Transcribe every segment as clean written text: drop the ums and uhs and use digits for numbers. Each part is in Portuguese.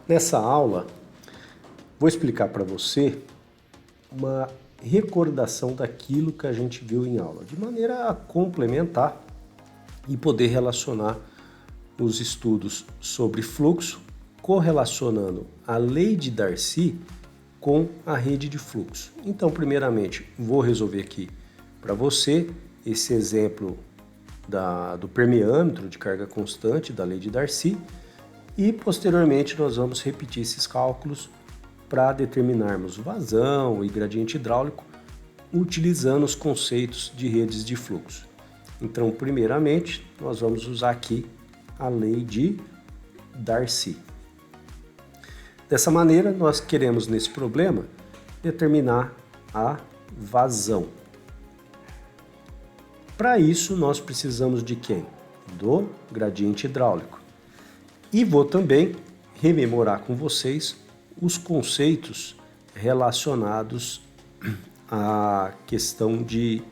Nessa aula, vou explicar para você uma recordação daquilo que a gente viu em aula, de maneira a complementar e poder relacionar os estudos sobre fluxo, correlacionando a lei de Darcy com a rede de fluxo. Então, primeiramente, vou resolver aqui para você esse exemplo do permeâmetro de carga constante da lei de Darcy e, posteriormente, nós vamos repetir esses cálculos para determinarmos vazão e gradiente hidráulico utilizando os conceitos de redes de fluxo. Então, primeiramente, nós vamos usar aqui a lei de Darcy. Dessa maneira, nós queremos nesse problema determinar a vazão. Para isso, nós precisamos de quem? Do gradiente hidráulico. E vou também rememorar com vocês os conceitos relacionados à questão de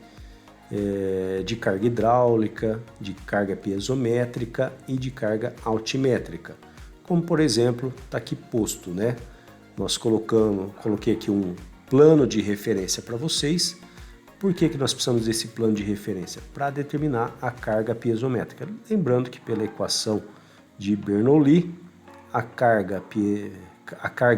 carga hidráulica, de carga piezométrica e de carga altimétrica. Como, por exemplo, está aqui posto, né? Coloquei aqui um plano de referência para vocês. Por que nós precisamos desse plano de referência? Para determinar a carga piezométrica. Lembrando que pela equação de Bernoulli, a carga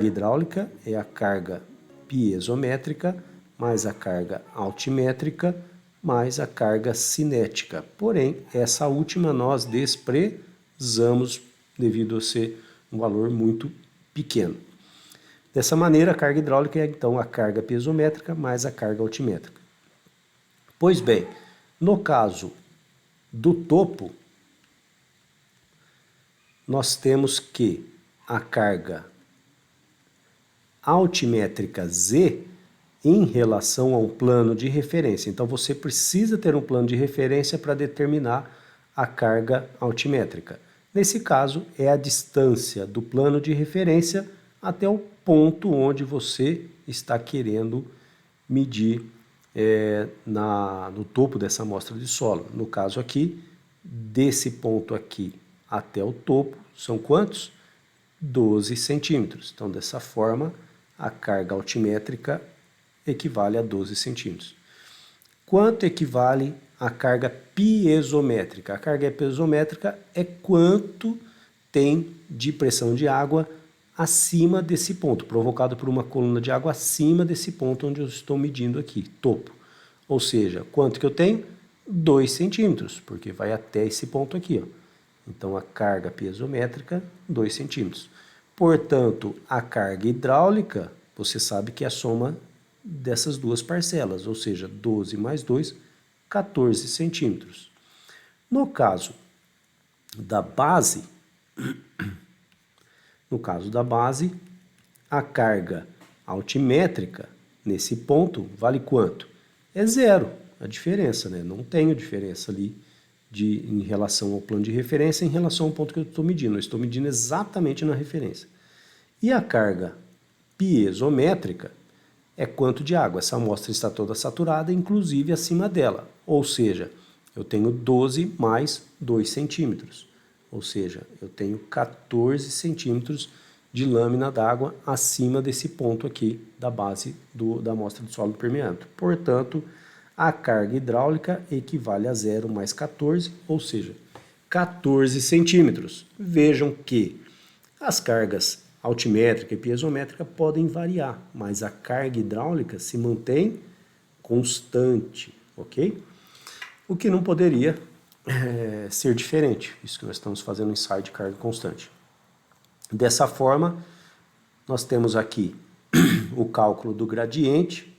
hidráulica é a carga piezométrica mais a carga altimétrica mais a carga cinética. Porém, essa última nós desprezamos devido a ser um valor muito pequeno. Dessa maneira, a carga hidráulica é então a carga piezométrica mais a carga altimétrica. Pois bem, no caso do topo, nós temos que a carga altimétrica Z em relação a um plano de referência. Então, você precisa ter um plano de referência para determinar a carga altimétrica. Nesse caso, é a distância do plano de referência até o ponto onde você está querendo medir no topo dessa amostra de solo. No caso aqui, desse ponto aqui até o topo, são quantos? 12 centímetros. Então, dessa forma, a carga altimétrica equivale a 12 centímetros. Quanto equivale a carga piezométrica? A carga piezométrica é quanto tem de pressão de água acima desse ponto, provocado por uma coluna de água acima desse ponto onde eu estou medindo aqui, topo. Ou seja, quanto que eu tenho? 2 centímetros, porque vai até esse ponto aqui, ó. Então, a carga piezométrica, 2 centímetros. Portanto, a carga hidráulica, você sabe que é a soma dessas duas parcelas, ou seja, 12 mais 2, 14 centímetros. No caso da base, a carga altimétrica nesse ponto vale quanto? É zero, a diferença, né? Não tenho diferença ali em relação ao plano de referência em relação ao ponto que eu estou medindo. Eu estou medindo exatamente na referência. E a carga piezométrica é quanto de água. Essa amostra está toda saturada, inclusive acima dela. Ou seja, eu tenho 12 mais 2 centímetros. Ou seja, eu tenho 14 centímetros de lâmina d'água acima desse ponto aqui da base da amostra de solo do permeâmetro. Portanto, a carga hidráulica equivale a 0 mais 14, ou seja, 14 centímetros. Vejam que as cargas altimétrica e piezométrica podem variar, mas a carga hidráulica se mantém constante, ok? O que não poderia ser diferente, isso que nós estamos fazendo um ensaio de carga constante. Dessa forma, nós temos aqui o cálculo do gradiente,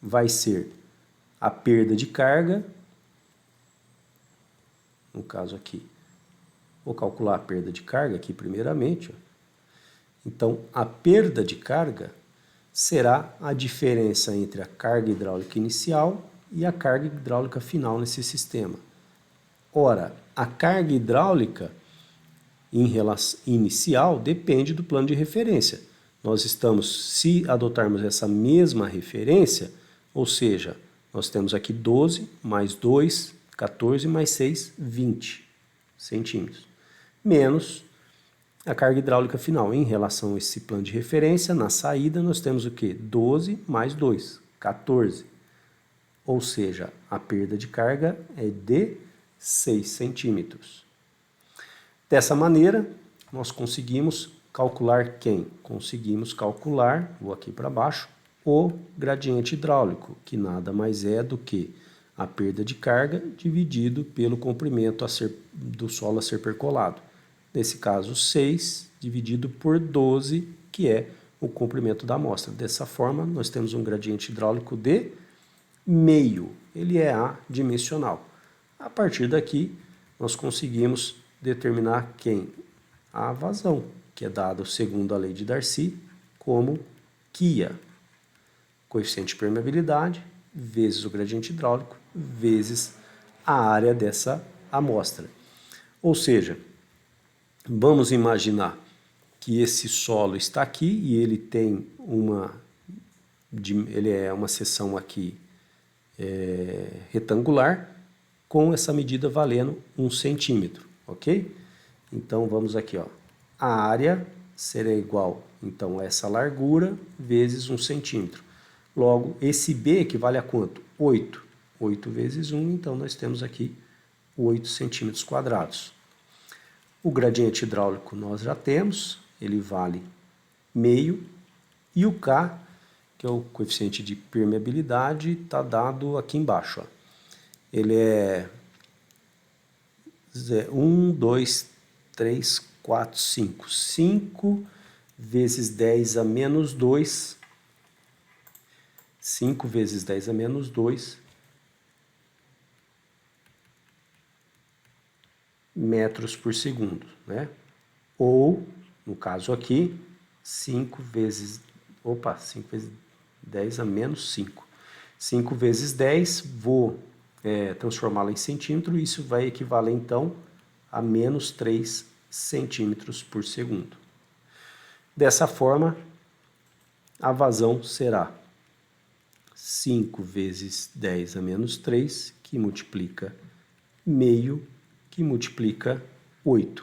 vai ser a perda de carga, no caso aqui, vou calcular a perda de carga aqui primeiramente. Então, a perda de carga será a diferença entre a carga hidráulica inicial e a carga hidráulica final nesse sistema. Ora, a carga hidráulica inicial depende do plano de referência. Nós estamos, se adotarmos essa mesma referência, ou seja, nós temos aqui 12 mais 2, 14 mais 6, 20 centímetros. Menos A carga hidráulica final, em relação a esse plano de referência, na saída nós temos o quê? 12 mais 2, 14. Ou seja, a perda de carga é de 6 centímetros. Dessa maneira, nós conseguimos calcular quem? Conseguimos calcular, vou aqui para baixo, o gradiente hidráulico, que nada mais é do que a perda de carga dividido pelo comprimento do solo a ser percolado. Nesse caso, 6 dividido por 12, que é o comprimento da amostra. Dessa forma, nós temos um gradiente hidráulico de meio, ele é adimensional. A partir daqui, nós conseguimos determinar quem? A vazão, que é dada segundo a lei de Darcy como QIA, coeficiente de permeabilidade, vezes o gradiente hidráulico, vezes a área dessa amostra. Ou seja, vamos imaginar que esse solo está aqui e ele tem ele é uma seção aqui retangular, com essa medida valendo 1 centímetro, ok? Então vamos aqui, ó. A área será igual então a essa largura vezes 1 centímetro. Logo, esse B equivale a quanto? 8. 8 vezes 1, então nós temos aqui 8 centímetros quadrados. O gradiente hidráulico nós já temos, ele vale meio, e o K, que é o coeficiente de permeabilidade, está dado aqui embaixo. Ó. Ele é 1, 2, 3, 4, 5. 5 vezes 10 a menos 2. 5 vezes 10 a menos 2 metros por segundo, né? Ou, no caso aqui, 5 vezes 10 a menos 5. 5 vezes 10, vou transformá-la em centímetro, isso vai equivaler então a menos 3 centímetros por segundo. Dessa forma, a vazão será 5 vezes 10 a menos 3, que multiplica meio, que multiplica 8.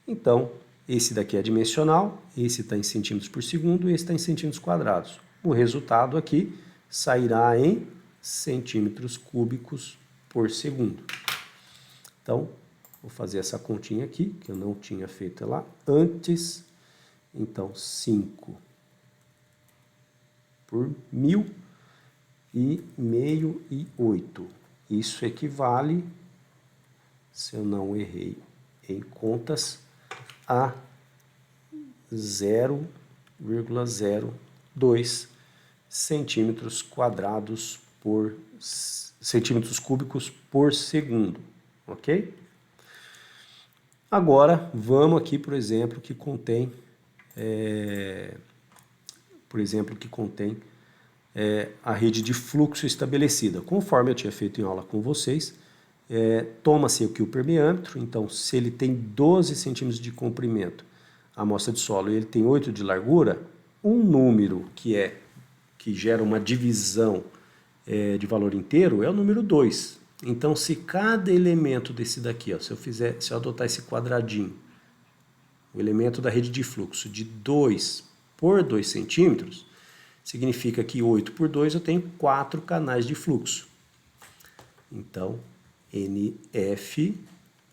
Então, esse daqui é dimensional, esse está em centímetros por segundo e esse está em centímetros quadrados. O resultado aqui sairá em centímetros cúbicos por segundo. Então, vou fazer essa continha aqui, que eu não tinha feito lá antes. Então, 5 por 1000 e meio e 8. Isso equivale, se eu não errei em contas, a 0,02 centímetros quadrados por centímetros cúbicos por segundo, ok? Agora vamos aqui, por exemplo, que contém a rede de fluxo estabelecida. Conforme eu tinha feito em aula com vocês, toma-se aqui o permeâmetro, então se ele tem 12 centímetros de comprimento, a amostra de solo, e ele tem 8 de largura, um número que gera uma divisão de valor inteiro é o número 2. Então, se cada elemento desse daqui, ó, se eu adotar esse quadradinho, o elemento da rede de fluxo de 2 por 2 centímetros, significa que 8 por 2 eu tenho 4 canais de fluxo. Então, NF,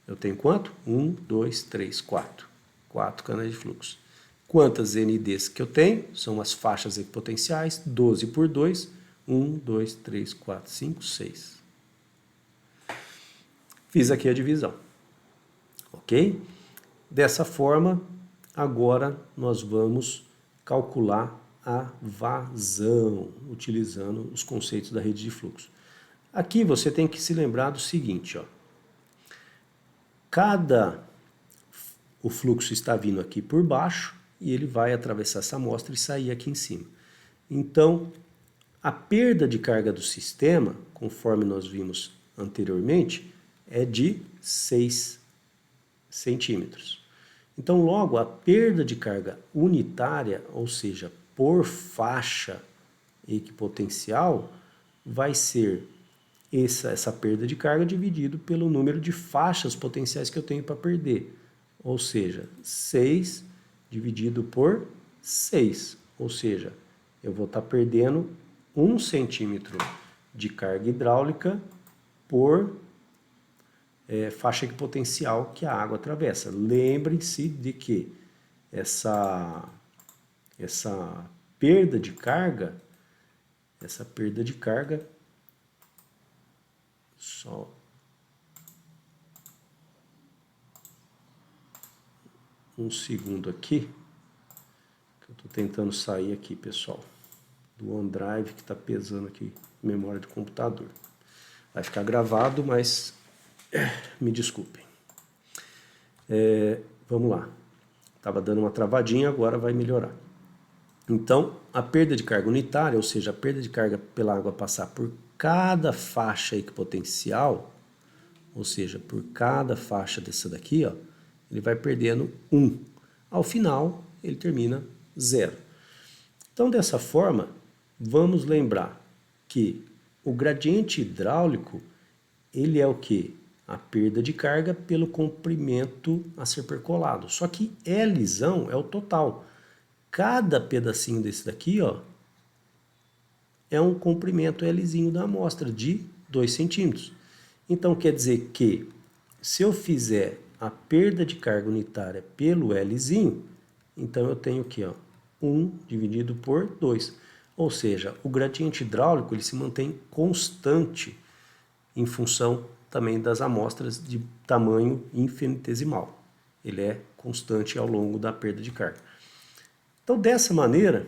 eu tenho quanto? 1, 2, 3, 4. 4 canais de fluxo. Quantas NDs que eu tenho? São as faixas equipotenciais, 12 por 2, 1, 2, 3, 4, 5, 6. Fiz aqui a divisão, ok? Dessa forma, agora nós vamos calcular a vazão, utilizando os conceitos da rede de fluxo. Aqui você tem que se lembrar do seguinte, ó. O fluxo está vindo aqui por baixo e ele vai atravessar essa amostra e sair aqui em cima. Então, a perda de carga do sistema, conforme nós vimos anteriormente, é de 6 centímetros. Então, logo, a perda de carga unitária, ou seja, por faixa equipotencial, vai ser essa perda de carga dividido pelo número de faixas potenciais que eu tenho para perder. ou seja, 6 dividido por 6, ou seja, eu vou estar perdendo 1 centímetro de carga hidráulica por faixa equipotencial que a água atravessa. Lembrem-se de que essa perda de carga, só um segundo aqui, que eu estou tentando sair aqui, pessoal, do OneDrive que está pesando aqui, memória de computador. Vai ficar gravado, mas me desculpem. Vamos lá. Estava dando uma travadinha, agora vai melhorar. Então, a perda de carga unitária, ou seja, a perda de carga pela água passar por cada faixa equipotencial, ou seja, por cada faixa dessa daqui, ó, ele vai perdendo 1. Ao final, ele termina 0. Então, dessa forma, vamos lembrar que o gradiente hidráulico, ele é o quê? A perda de carga pelo comprimento a ser percolado. Só que Lzão é o total. Cada pedacinho desse daqui, ó, é um comprimento Lzinho da amostra de 2 centímetros. Então, quer dizer que se eu fizer a perda de carga unitária pelo Lzinho, então eu tenho aqui, ó, 1 dividido por 2. Ou seja, o gradiente hidráulico ele se mantém constante em função também das amostras de tamanho infinitesimal. Ele é constante ao longo da perda de carga. Então, dessa maneira,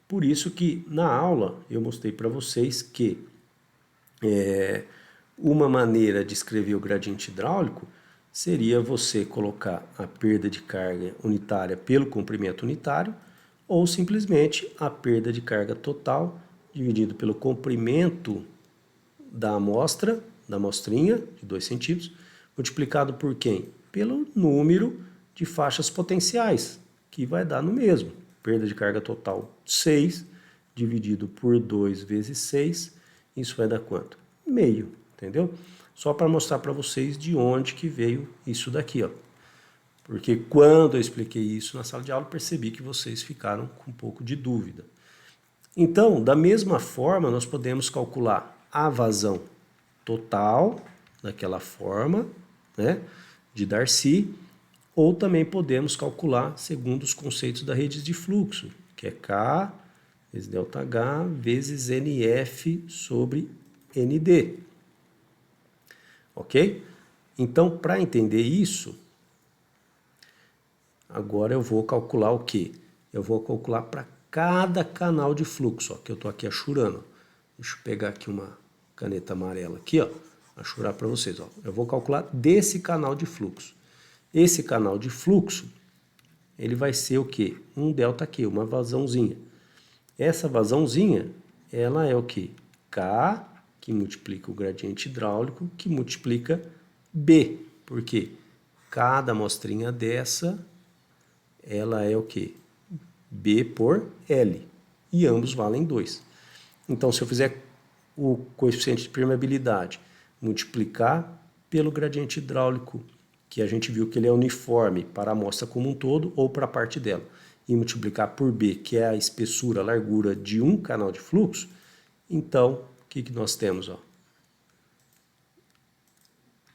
por isso que na aula eu mostrei para vocês que uma maneira de escrever o gradiente hidráulico seria você colocar a perda de carga unitária pelo comprimento unitário ou simplesmente a perda de carga total dividido pelo comprimento da amostra, da amostrinha de 2 centímetros, multiplicado por quem? Pelo número de faixas potenciais, que vai dar no mesmo. Perda de carga total 6, dividido por 2 vezes 6, isso vai dar quanto? Meio, entendeu? Só para mostrar para vocês de onde que veio isso daqui, ó. Porque quando eu expliquei isso na sala de aula, percebi que vocês ficaram com um pouco de dúvida. Então, da mesma forma, nós podemos calcular a vazão total, daquela forma, né, de Darcy, ou também podemos calcular segundo os conceitos da rede de fluxo, que é K vezes ΔH vezes NF sobre ND. Ok? Então, para entender isso, agora eu vou calcular o quê? Eu vou calcular para cada canal de fluxo, ó, que eu estou aqui achurando. Deixa eu pegar aqui uma caneta amarela aqui, ó, achurar para vocês. Ó. Eu vou calcular desse canal de fluxo. Esse canal de fluxo, ele vai ser o quê? Um ΔQ, uma vazãozinha. Essa vazãozinha, ela é o quê? K, que multiplica o gradiente hidráulico, que multiplica B. Por quê? Cada amostrinha dessa, ela é o quê? B por L. E ambos valem 2. Então, se eu fizer o coeficiente de permeabilidade multiplicar pelo gradiente hidráulico, que a gente viu que ele é uniforme para a amostra como um todo ou para a parte dela, e multiplicar por B, que é a espessura, a largura de um canal de fluxo, então, o que nós temos? Ó?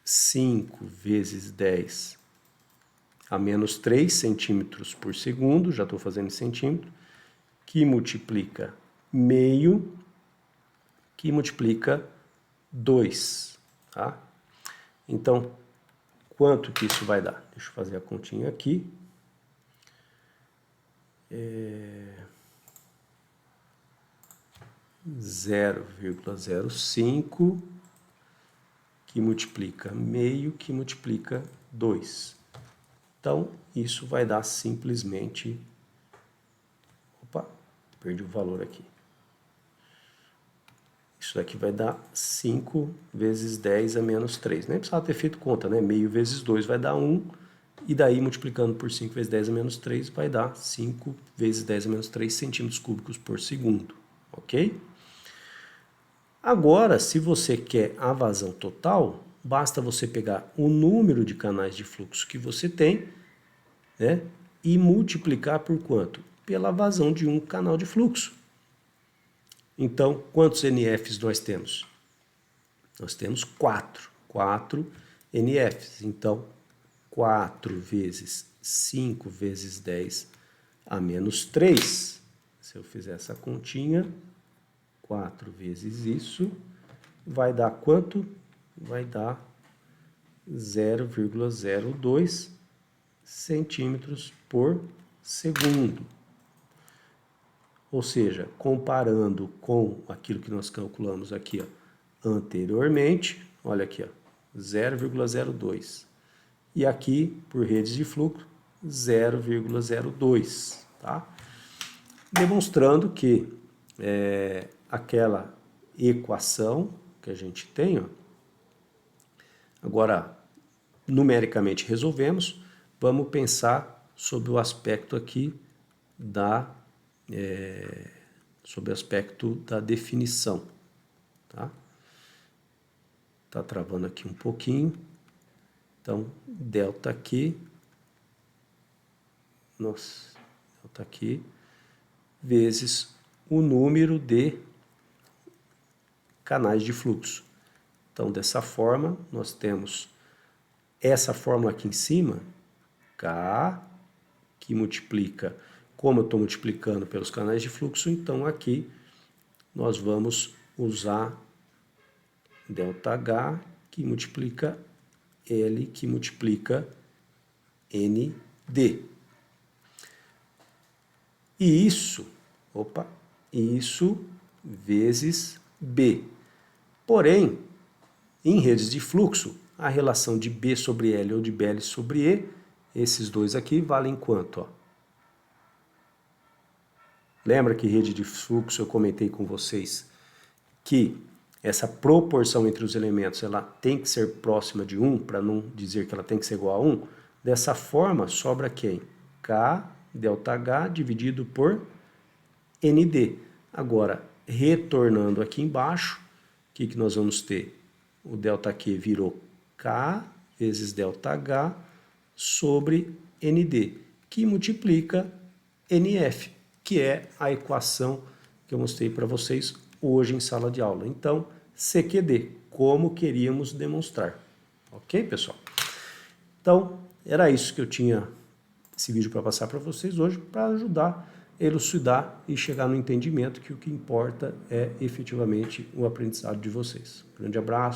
5 vezes 10 a menos 3 centímetros por segundo, já estou fazendo em centímetro, que multiplica meio, que multiplica 2, tá? Então, quanto que isso vai dar? Deixa eu fazer a continha aqui. 0,05 que multiplica meio, que multiplica 2. Então, isso vai dar simplesmente... Opa, perdi o valor aqui. Isso daqui vai dar 5 vezes 10 a menos 3. Nem precisava ter feito conta, né? Meio vezes 2 vai dar 1. E daí, multiplicando por 5 vezes 10 a menos 3, vai dar 5 vezes 10 a menos 3 centímetros cúbicos por segundo. Ok? Agora, se você quer a vazão total, basta você pegar o número de canais de fluxo que você tem né? E multiplicar por quanto? Pela vazão de um canal de fluxo. Então, quantos NFs nós temos? Nós temos 4. 4 NFs. Então, 4 vezes 5 vezes 10 a menos 3. Se eu fizer essa continha, 4 vezes isso, vai dar quanto? Vai dar 0,02 centímetros por segundo. Ou seja, comparando com aquilo que nós calculamos aqui, ó, anteriormente, olha aqui, ó, 0,02. E aqui, por redes de fluxo, 0,02, tá? Demonstrando que aquela equação que a gente tem, ó, agora, numericamente resolvemos, vamos pensar sobre o aspecto aqui sobre o aspecto da definição, tá? Tá travando aqui um pouquinho. Então, delta aqui, delta aqui, vezes o número de canais de fluxo. Então, dessa forma, nós temos essa fórmula aqui em cima, K, que multiplica, como eu estou multiplicando pelos canais de fluxo, então aqui nós vamos usar ΔH, que multiplica L, que multiplica ND. E isso vezes B. Porém, em redes de fluxo, a relação de B sobre L ou de BL sobre E, esses dois aqui valem quanto? Ó? Lembra que rede de fluxo eu comentei com vocês que essa proporção entre os elementos ela tem que ser próxima de 1, para não dizer que ela tem que ser igual a 1. Dessa forma, sobra quem? K ΔH dividido por ND. Agora, retornando aqui embaixo, o que nós vamos ter? O ΔQ virou K vezes ΔH sobre ND, que multiplica NF, que é a equação que eu mostrei para vocês hoje em sala de aula. Então, CQD, como queríamos demonstrar. Ok, pessoal? Então, era isso que eu tinha esse vídeo para passar para vocês hoje, para ajudar a elucidar e chegar no entendimento que o que importa é efetivamente o aprendizado de vocês. Grande abraço.